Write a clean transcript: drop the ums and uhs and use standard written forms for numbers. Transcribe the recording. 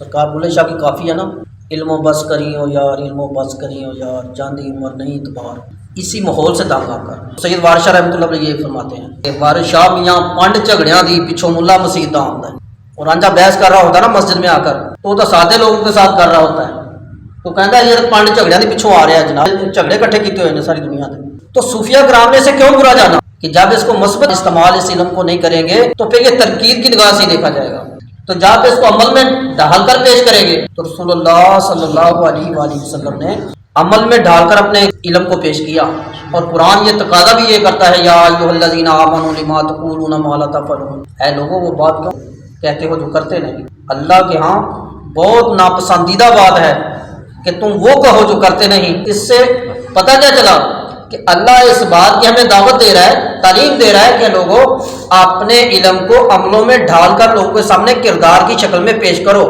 सरकार बुल्ले शाह की काफ़ी है ना, इल्मो बस करी हो यार, इल्मो बस करी हो यार, चांदी उम्र नहीं इतबार। इसी माहौल से तंग आकर सैयद वारिस शाह रहमतुल्लाह अलैह ये फरमाते हैं कि वारिस शाह मियाँ पंड झगड़िया दी पिछों मुल्ला मसीत दा आंदा है। और रांझा बहस कर रहा होता है ना मस्जिद में आकर, तो सादे लोगों के साथ कर रहा होता है, तो कहता है ये पंड झगड़िया दी पिछों आ रहा है जनाब, झगड़े इकट्ठे किए हुए हैं सारी दुनिया में। तो सूफिया कराम ने इसे क्यों बुरा जाना कि जब इसको मुस्बत इस्तेमाल इस इल्म को नहीं करेंगे तो फिर ये तरकीब की निगाह से देखा जाएगा। तो जब इसको अमल में ढालकर पेश करेंगे तो रसूलुल्लाह सल्लल्लाहु अलैहि वसल्लम ने अमल में ढालकर अपने इल्म को पेश किया। और कुरान ये तकाजा भी ये करता है, या अय्युहल्लज़ीना आमनू लिमा तक़ूलूना मा ला तफ़अलून, ऐ लोगों वो बात क्यों कहते हो जो करते नहीं। अल्लाह के यहाँ बहुत नापसंदीदा बात है कि तुम वो कहो जो करते नहीं। इससे पता क्या चला कि अल्लाह इस बात की हमें दावत दे रहा है, तालीम दे रहा है कि लोगों अपने इल्म को अमलों में ढालकर लोगों के सामने किरदार की शक्ल में पेश करो।